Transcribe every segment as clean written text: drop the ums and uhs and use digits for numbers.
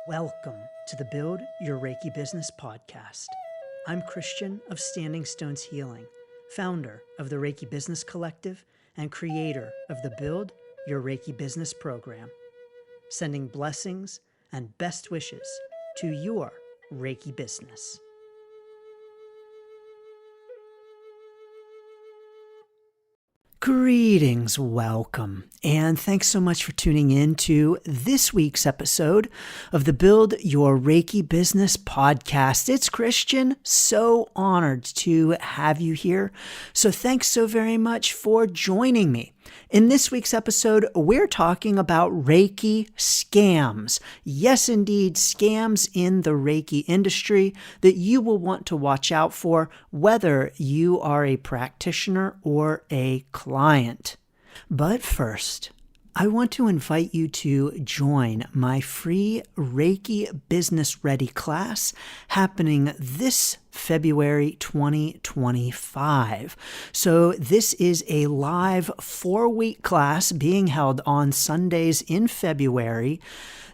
Welcome to the Build Your Reiki Business podcast. I'm Christian of Standing Stones Healing, founder of the Reiki Business Collective and creator of the Build Your Reiki Business program, sending blessings and best wishes to your Reiki business. Greetings, welcome, and thanks so much for tuning in to this week's episode of the Build Your Reiki Business podcast. It's Christian, so honored to have you here. So thanks so very much for joining me. In this week's episode, we're talking about Reiki scams. Yes, indeed, scams in the Reiki industry that you will want to watch out for, whether you are a practitioner or a client. But first, I want to invite you to join my free Reiki Business Ready class happening this February 2025. So this is a live 4-week class being held on Sundays in February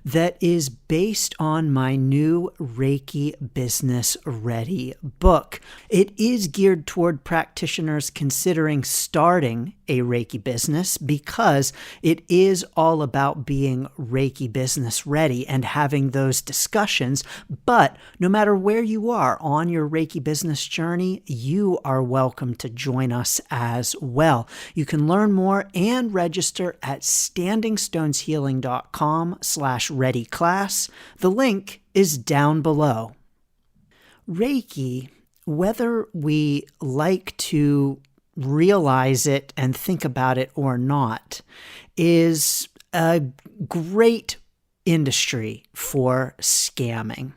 that is based on my new Reiki Business Ready book. It is geared toward practitioners considering starting a Reiki business because it is all about being Reiki business ready and having those discussions. But no matter where you are on your Reiki business journey, you are welcome to join us as well. You can learn more and register at standingstoneshealing.com/ready class. The link is down below. Reiki, whether we like to realize it and think about it or not, is a great industry for scamming.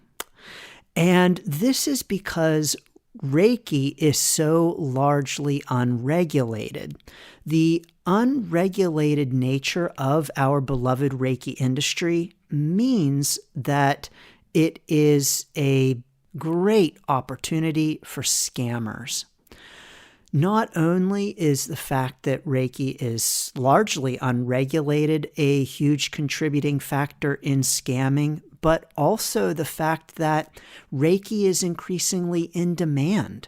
And this is because Reiki is so largely unregulated. The unregulated nature of our beloved Reiki industry means that it is a great opportunity for scammers. Not only is the fact that Reiki is largely unregulated a huge contributing factor in scamming, but also the fact that Reiki is increasingly in demand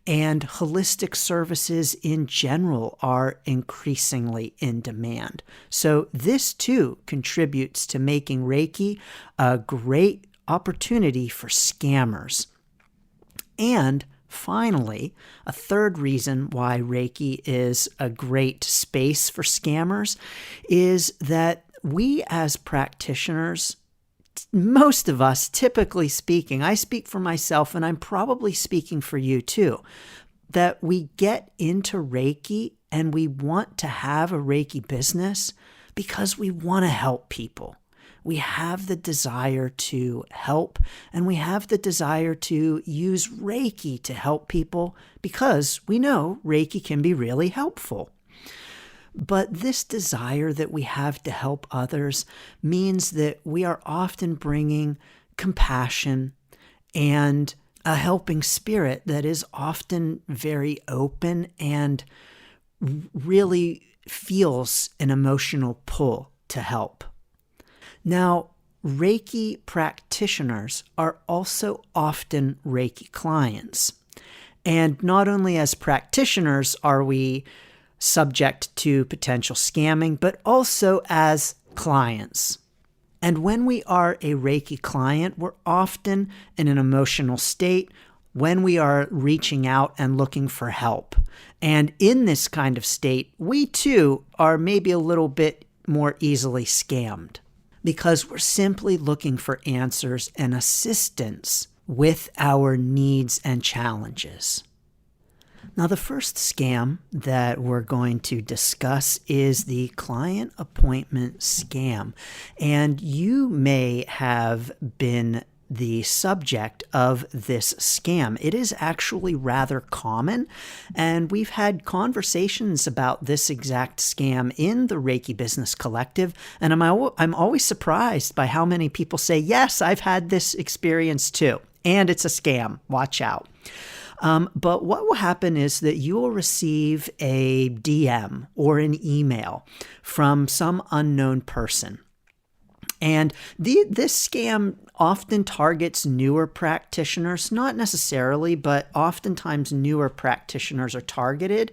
and holistic services in general are increasingly in demand. So this too contributes to making Reiki a great opportunity for scammers. And finally, a third reason why Reiki is a great space for scammers is that we as practitioners, most of us, typically speaking, I speak for myself and I'm probably speaking for you too, that we get into Reiki and we want to have a Reiki business because we want to help people. We have the desire to help, and we have the desire to use Reiki to help people because we know Reiki can be really helpful. But this desire that we have to help others means that we are often bringing compassion and a helping spirit that is often very open and really feels an emotional pull to help. Now, Reiki practitioners are also often Reiki clients. And not only as practitioners are we subject to potential scamming, but also as clients. And when we are a Reiki client, we're often in an emotional state when we are reaching out and looking for help. And in this kind of state, we too are maybe a little bit more easily scammed, because we're simply looking for answers and assistance with our needs and challenges. Now, the first scam that we're going to discuss is the client appointment scam. And you may have been the subject of this scam. It is actually rather common, and we've had conversations about this exact scam in the Reiki Business Collective, and I'm always surprised by how many people say, yes, I've had this experience too, and it's a scam, watch out. But what will happen is that you will receive a DM or an email from some unknown person. And this scam often targets newer practitioners, not necessarily, but oftentimes newer practitioners are targeted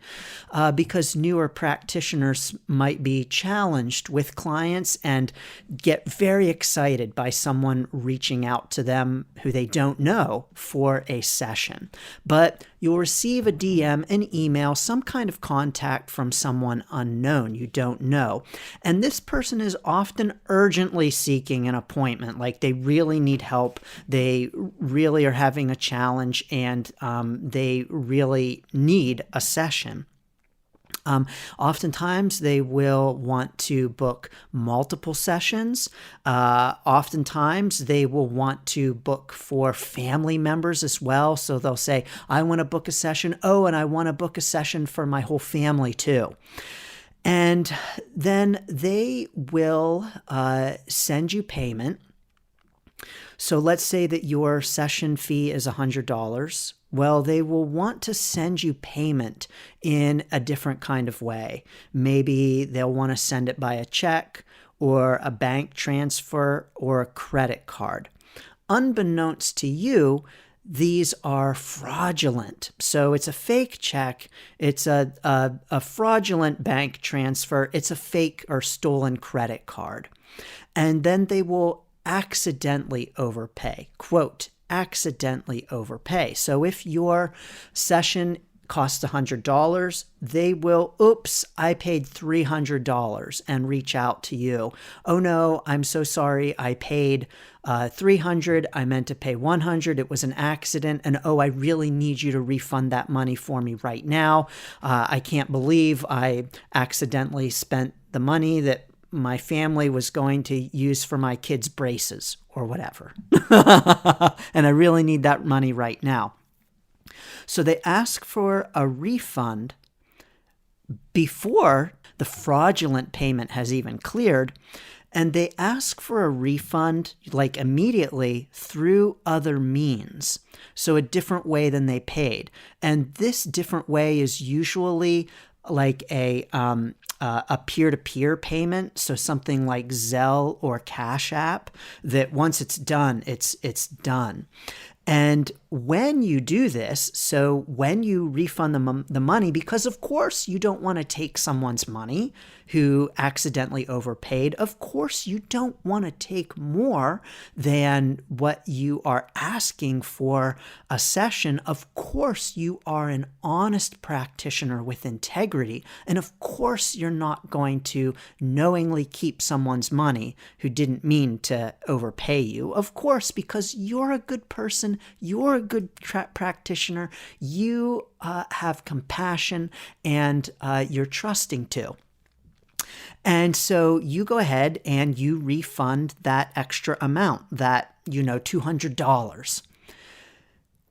because newer practitioners might be challenged with clients and get very excited by someone reaching out to them who they don't know for a session. But you'll receive a DM, an email, some kind of contact from someone unknown you don't know. And this person is often urgently seeking an appointment, like they really need help. They really are having a challenge and they really need a session. Oftentimes they will want to book multiple sessions. Oftentimes they will want to book for family members as well. So they'll say, I want to book a session. Oh, and I want to book a session for my whole family too. And then they will send you payment. So let's say that your session fee is $100. Well, they will want to send you payment in a different kind of way. Maybe they'll want to send it by a check or a bank transfer or a credit card. Unbeknownst to you, these are fraudulent. So it's a fake check, it's a fraudulent bank transfer, it's a fake or stolen credit card. And then they will accidentally overpay. Quote, accidentally overpay. So if your session costs $100, they will, oops, I paid $300 and reach out to you. Oh no, I'm so sorry. I paid $300. I meant to pay $100. It was an accident. And oh, I really need you to refund that money for me right now. I can't believe I accidentally spent the money that my family was going to use for my kids' braces or whatever. And I really need that money right now. So they ask for a refund before the fraudulent payment has even cleared. And they ask for a refund like immediately through other means. So a different way than they paid. And this different way is usually like a peer-to-peer payment, so something like Zelle or Cash App, that once it's done, it's done. And when you do this, so when you refund the money, because of course you don't want to take someone's money who accidentally overpaid, of course you don't want to take more than what you are asking for a session. Of course you are an honest practitioner with integrity, and of course you're not going to knowingly keep someone's money who didn't mean to overpay you. Of course, because you're a good person, you're a good practitioner, you have compassion, and you're trusting too. And so you go ahead and you refund that extra amount, that, $200.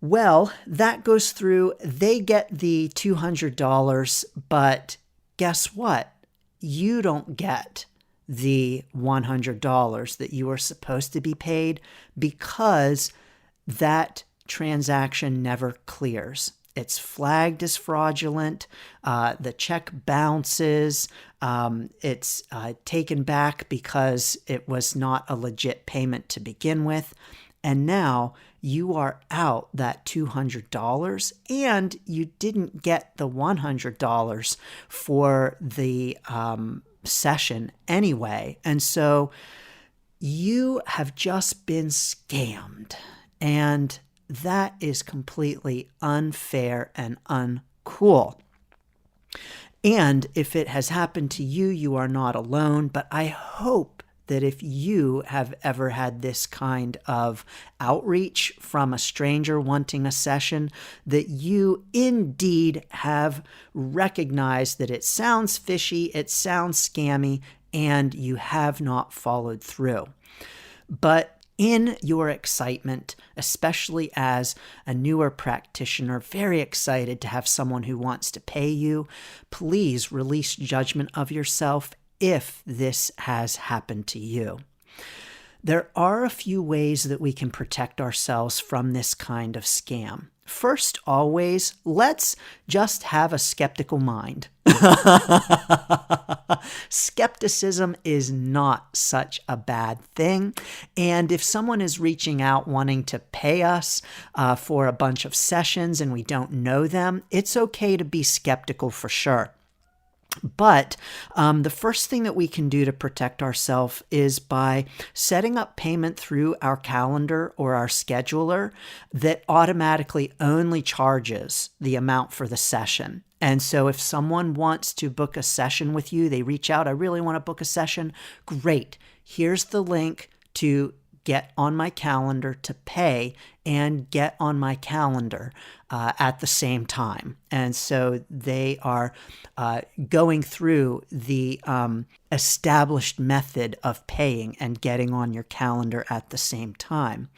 Well, that goes through, they get the $200, but guess what? You don't get the $100 that you are supposed to be paid because that transaction never clears. It's flagged as fraudulent. The check bounces. It's taken back because it was not a legit payment to begin with. And now you are out that $200 and you didn't get the $100 for the session anyway. And so you have just been scammed. And that is completely unfair and uncool. And if it has happened to you, you are not alone. But I hope that if you have ever had this kind of outreach from a stranger wanting a session, that you indeed have recognized that it sounds fishy, it sounds scammy, and you have not followed through. But in your excitement, especially as a newer practitioner, very excited to have someone who wants to pay you, please release judgment of yourself if this has happened to you. There are a few ways that we can protect ourselves from this kind of scam. First, always, let's just have a skeptical mind. Skepticism is not such a bad thing. And if someone is reaching out wanting to pay us for a bunch of sessions and we don't know them, it's okay to be skeptical for sure. But the first thing that we can do to protect ourselves is by setting up payment through our calendar or our scheduler that automatically only charges the amount for the session. And so if someone wants to book a session with you, they reach out, I really want to book a session. Great. Here's the link to get on my calendar to pay and get on my calendar at the same time. And so they are going through the established method of paying and getting on your calendar at the same time.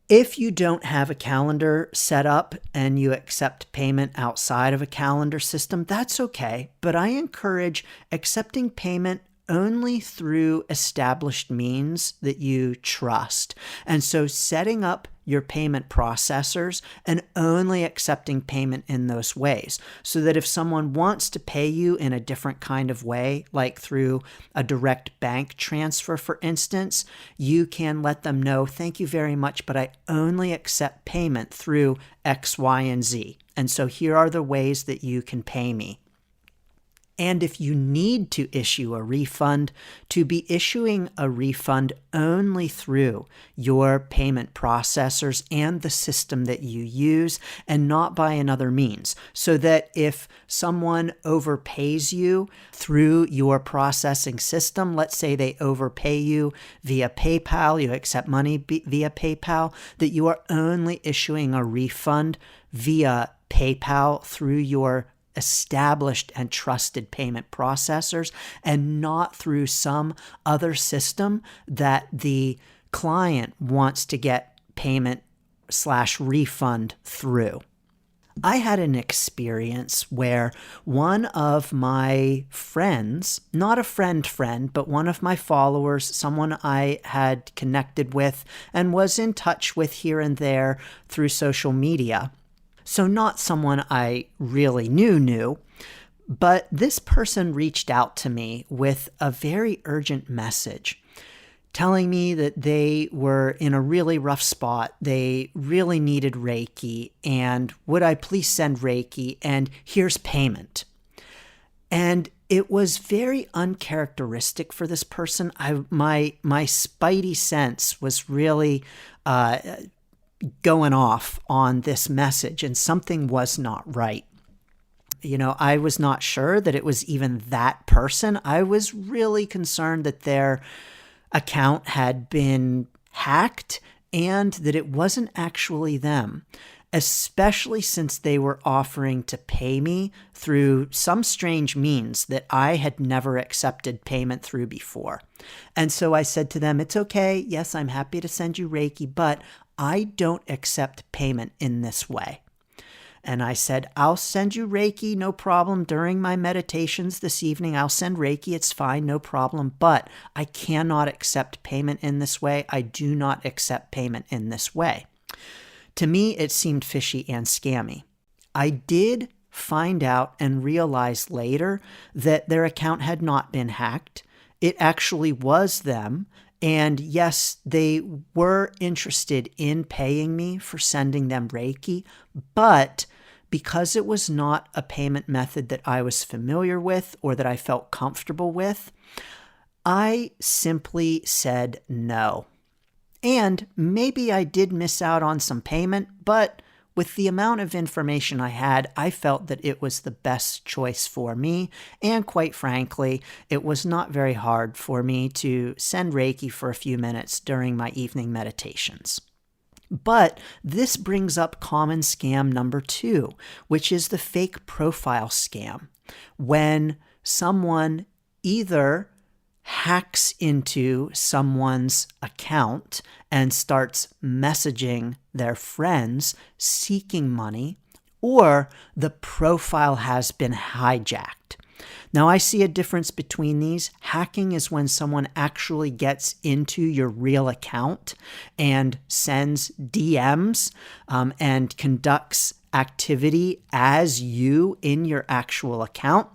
If you don't have a calendar set up and you accept payment outside of a calendar system, that's okay. But I encourage accepting payment only through established means that you trust. And so setting up your payment processors and only accepting payment in those ways, so that if someone wants to pay you in a different kind of way, like through a direct bank transfer, for instance, you can let them know, thank you very much, but I only accept payment through X, Y, and Z. And so here are the ways that you can pay me. And if you need to issue a refund, to be issuing a refund only through your payment processors and the system that you use, and not by another means. So that if someone overpays you through your processing system, let's say they overpay you via PayPal, you accept money via PayPal, that you are only issuing a refund via PayPal through your established and trusted payment processors, and not through some other system that the client wants to get payment/refund through. I had an experience where one of my friends, not a friend, but one of my followers, someone I had connected with and was in touch with here and there through social media, so not someone I really knew, but this person reached out to me with a very urgent message telling me that they were in a really rough spot. They really needed Reiki, and would I please send Reiki, and here's payment. And it was very uncharacteristic for this person. My spidey sense was really going off on this message, and something was not right. I was not sure that it was even that person. I was really concerned that their account had been hacked and that it wasn't actually them, especially since they were offering to pay me through some strange means that I had never accepted payment through before. And so I said to them, it's okay. Yes, I'm happy to send you Reiki, but I don't accept payment in this way. And I said, I'll send you Reiki, no problem. During my meditations this evening, I'll send Reiki. It's fine, no problem. But I cannot accept payment in this way. I do not accept payment in this way. To me, it seemed fishy and scammy. I did find out and realize later that their account had not been hacked. It actually was them. And yes, they were interested in paying me for sending them Reiki, but because it was not a payment method that I was familiar with or that I felt comfortable with, I simply said no. And maybe I did miss out on some payment, but with the amount of information I had, I felt that it was the best choice for me. And quite frankly, it was not very hard for me to send Reiki for a few minutes during my evening meditations. But this brings up common scam number 2, which is the fake profile scam. When someone either hacks into someone's account and starts messaging their friends seeking money, or the profile has been hijacked. Now, I see a difference between these. Hacking is when someone actually gets into your real account and sends DMs and conducts activity as you in your actual account.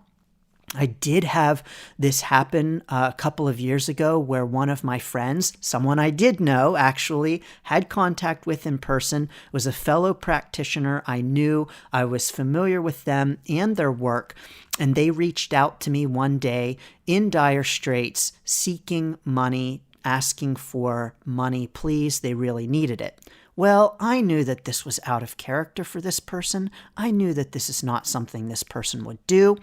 I did have this happen a couple of years ago where one of my friends, someone I did know actually, had contact with in person, was a fellow practitioner. I knew, I was familiar with them and their work, and they reached out to me one day in dire straits, seeking money, asking for money, please. They really needed it. Well, I knew that this was out of character for this person. I knew that this is not something this person would do.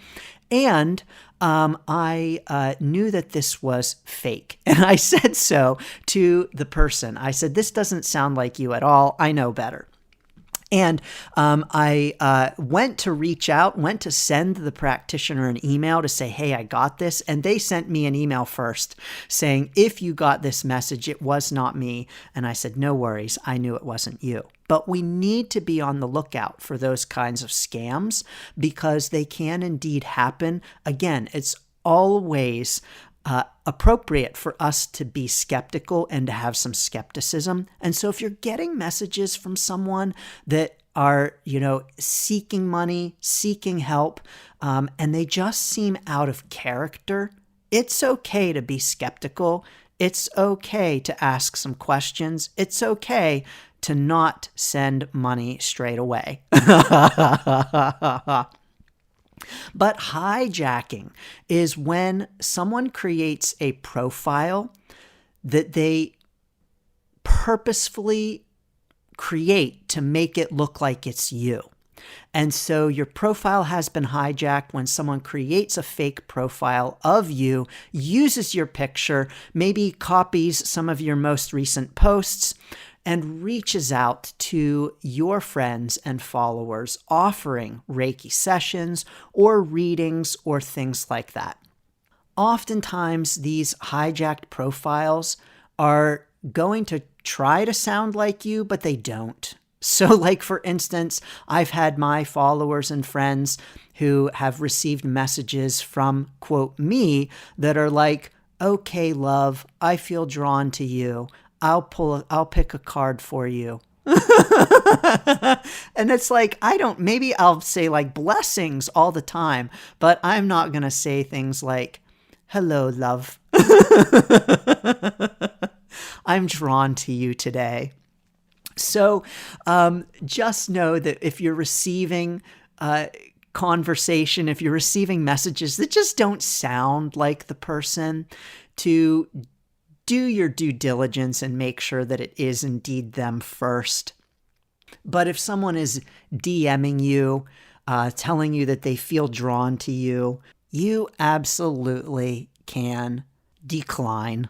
And I knew that this was fake. And I said so to the person. I said, this doesn't sound like you at all. I know better. And I went to reach out, went to send the practitioner an email to say, hey, I got this. And they sent me an email first saying, if you got this message, it was not me. And I said, no worries. I knew it wasn't you. But we need to be on the lookout for those kinds of scams because they can indeed happen. Again, it's always appropriate for us to be skeptical and to have some skepticism. And so if you're getting messages from someone that are, seeking money, seeking help, and they just seem out of character, it's okay to be skeptical. It's okay to ask some questions. It's okay to not send money straight away. But hijacking is when someone creates a profile that they purposefully create to make it look like it's you. And so your profile has been hijacked when someone creates a fake profile of you, uses your picture, maybe copies some of your most recent posts, and reaches out to your friends and followers offering Reiki sessions or readings or things like that. Oftentimes, these hijacked profiles are going to try to sound like you, but they don't. So like, for instance, I've had my followers and friends who have received messages from, quote, me that are like, okay, love, I feel drawn to you. I'll pick a card for you. And it's like, maybe I'll say like blessings all the time, but I'm not going to say things like, hello, love. I'm drawn to you today. So just know that if you're receiving conversation, if you're receiving messages that just don't sound like the person, to do your due diligence and make sure that it is indeed them first. But if someone is DMing you, telling you that they feel drawn to you, you absolutely can decline.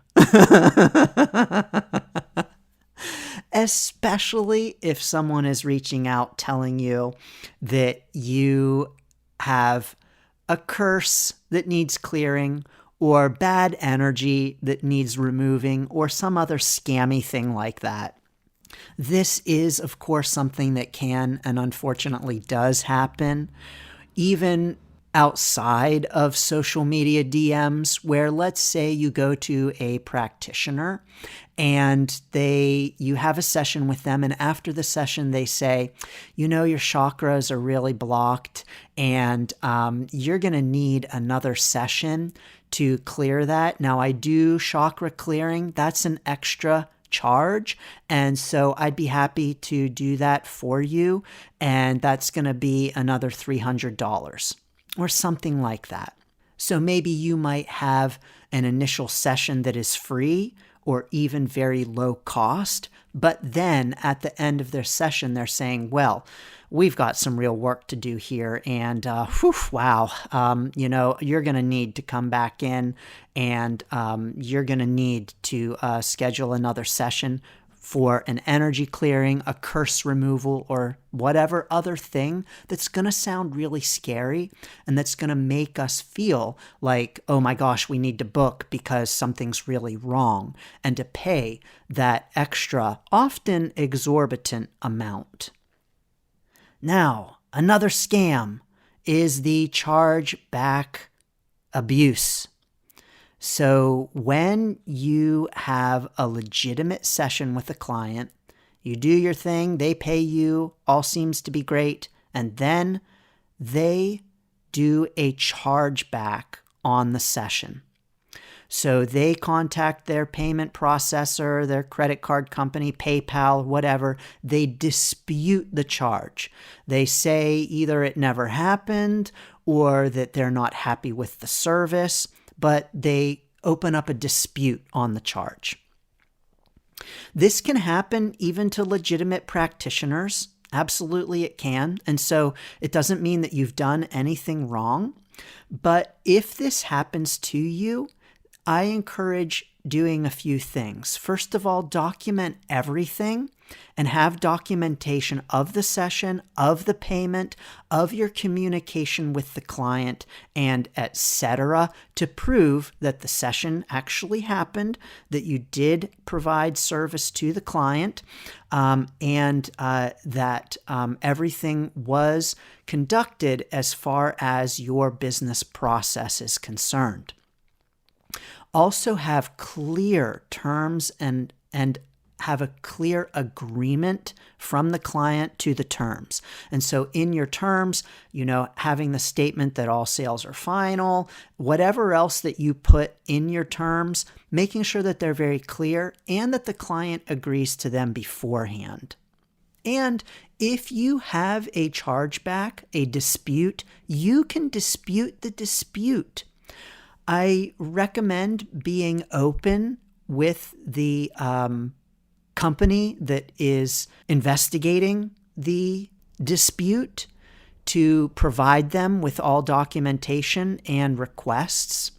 Especially if someone is reaching out telling you that you have a curse that needs clearing, or bad energy that needs removing, or some other scammy thing like that. This is, of course, something that can and unfortunately does happen, even outside of social media DMs, where let's say you go to a practitioner and you have a session with them, and after the session they say, your chakras are really blocked and you're going to need another session to clear that. Now, I do chakra clearing. That's an extra charge. And so I'd be happy to do that for you. And that's going to be another $300 or something like that. So maybe you might have an initial session that is free or even very low cost. But then at the end of their session, they're saying, well, we've got some real work to do here. And wow, you're going to need to come back in and you're going to need to schedule another session for an energy clearing, a curse removal, or whatever other thing that's going to sound really scary and that's going to make us feel like, oh my gosh, we need to book because something's really wrong, and to pay that extra, often exorbitant amount. Now, another scam is the charge back abuse. So when you have a legitimate session with a client, you do your thing, they pay you, all seems to be great, and then they do a chargeback on the session. So they contact their payment processor, their credit card company, PayPal, whatever. They dispute the charge. They say either it never happened or that they're not happy with the service, but they open up a dispute on the charge. This can happen even to legitimate practitioners. Absolutely it can. And so it doesn't mean that you've done anything wrong. But if this happens to you, I encourage doing a few things. First of all, document everything and have documentation of the session, of the payment, of your communication with the client, and etc. to prove that the session actually happened, that you did provide service to the client, and that everything was conducted as far as your business process is concerned. Also have clear terms and have a clear agreement from the client to the terms. And so in your terms, having the statement that all sales are final, whatever else that you put in your terms, making sure that they're very clear and that the client agrees to them beforehand. And if you have a chargeback, a dispute, you can dispute the dispute. I recommend being open with the company that is investigating the dispute to provide them with all documentation and requests,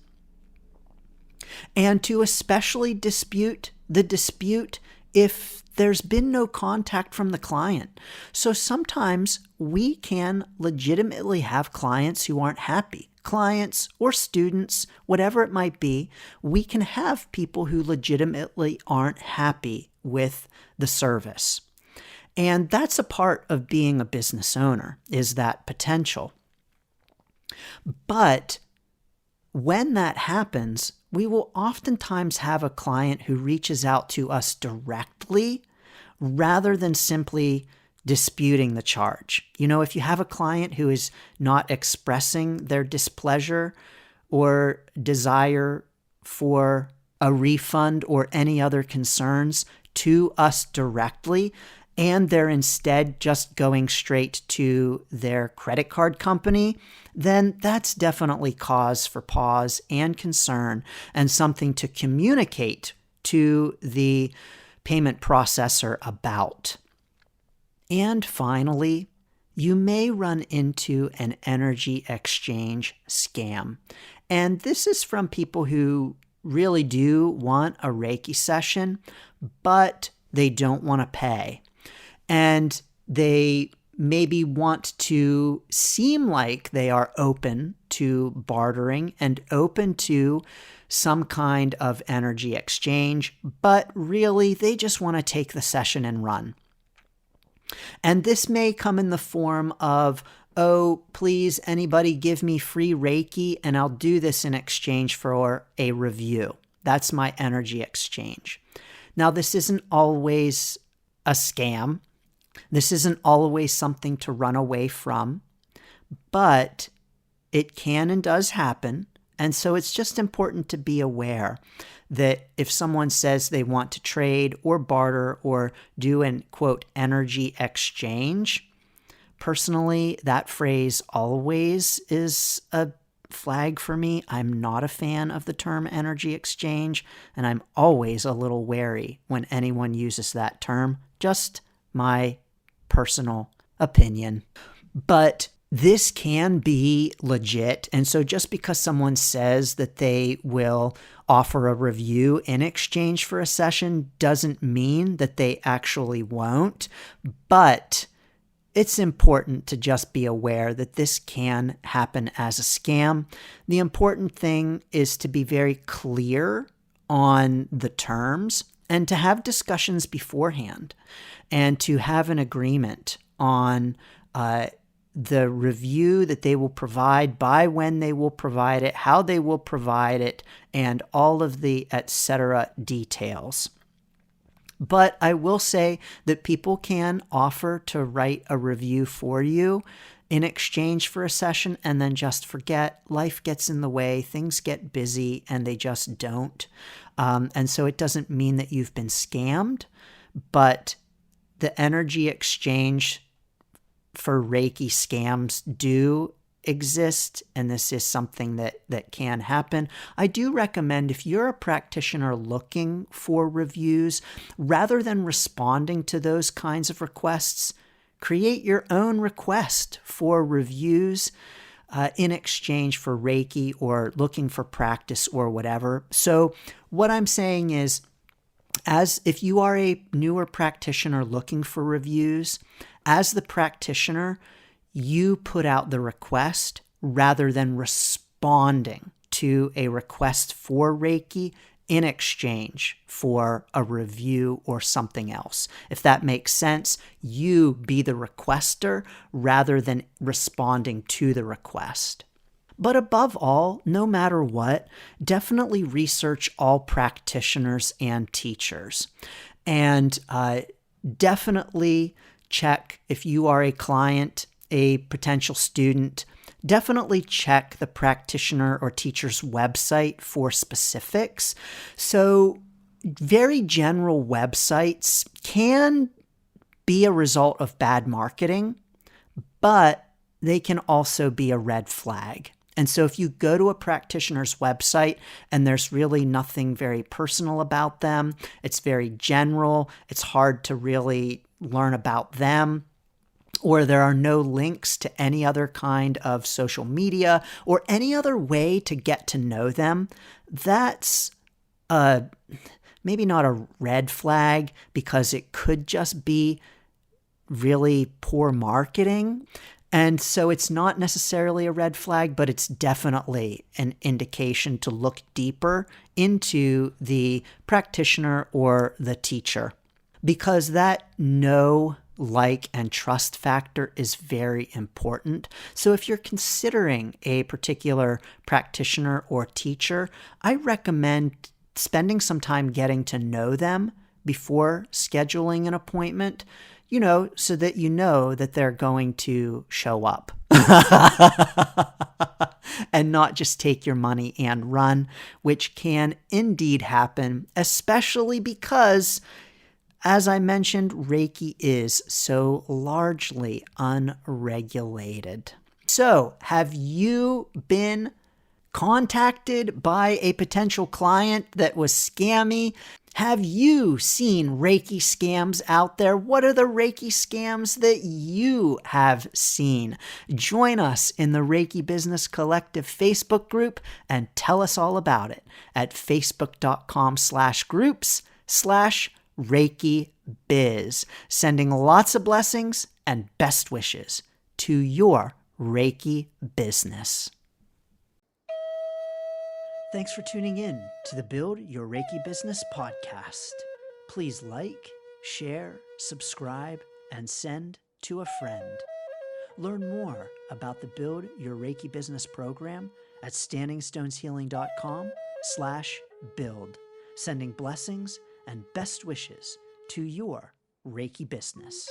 and to especially dispute the dispute if there's been no contact from the client. So sometimes we can legitimately have clients who aren't happy. Clients or students, whatever it might be, we can have people who legitimately aren't happy with the service. And that's a part of being a business owner, is that potential. But when that happens, we will oftentimes have a client who reaches out to us directly rather than simply disputing the charge. If you have a client who is not expressing their displeasure or desire for a refund or any other concerns to us directly, and they're instead just going straight to their credit card company, then that's definitely cause for pause and concern and something to communicate to the payment processor about. And finally, you may run into an energy exchange scam. And this is from people who really do want a Reiki session, but they don't want to pay. And they maybe want to seem like they are open to bartering and open to some kind of energy exchange, but really they just want to take the session and run. And this may come in the form of, oh, please, anybody give me free Reiki and I'll do this in exchange for a review. That's my energy exchange. Now, this isn't always a scam. This isn't always something to run away from, but it can and does happen. And so it's just important to be aware that if someone says they want to trade or barter or do an, quote, energy exchange, personally, that phrase always is a flag for me. I'm not a fan of the term energy exchange, and I'm always a little wary when anyone uses that term. Just my personal opinion. But this can be legit. And so just because someone says that they will offer a review in exchange for a session doesn't mean that they actually won't. But it's important to just be aware that this can happen as a scam. The important thing is to be very clear on the terms and to have discussions beforehand and to have an agreement on the review that they will provide, by when they will provide it, how they will provide it, and all of the etc. details. But I will say that people can offer to write a review for you in exchange for a session and then just forget. Life gets in the way, things get busy, and they just don't. And so it doesn't mean that you've been scammed, but the energy exchange for Reiki scams do exist, and this is something that can happen. I do recommend, if you're a practitioner looking for reviews, rather than responding to those kinds of requests, create your own request for reviews in exchange for Reiki or looking for practice or whatever. So what I'm saying is, as if you are a newer practitioner looking for reviews, as the practitioner, you put out the request rather than responding to a request for Reiki in exchange for a review or something else. If that makes sense, you be the requester rather than responding to the request. But above all, no matter what, definitely research all practitioners and teachers. And definitely check, if you are a client, a potential student, definitely check the practitioner or teacher's website for specifics. So very general websites can be a result of bad marketing, but they can also be a red flag. And so if you go to a practitioner's website and there's really nothing very personal about them, it's very general, it's hard to really learn about them, or there are no links to any other kind of social media or any other way to get to know them, that's maybe not a red flag, because it could just be really poor marketing. And so it's not necessarily a red flag, but it's definitely an indication to look deeper into the practitioner or the teacher, because that know, like, and trust factor is very important. So if you're considering a particular practitioner or teacher, I recommend spending some time getting to know them before scheduling an appointment, so that you know that they're going to show up and not just take your money and run, which can indeed happen, especially because, as I mentioned, Reiki is so largely unregulated. So, have you been contacted by a potential client that was scammy? Have you seen Reiki scams out there? What are the Reiki scams that you have seen? Join us in the Reiki Business Collective Facebook group and tell us all about it at facebook.com/groups/Reiki Biz. Sending lots of blessings and best wishes to your Reiki business. Thanks for tuning in to the Build Your Reiki Business podcast. Please like, share, subscribe, and send to a friend. Learn more about the Build Your Reiki Business program at standingstoneshealing.com/build. Sending blessings and best wishes to your Reiki business.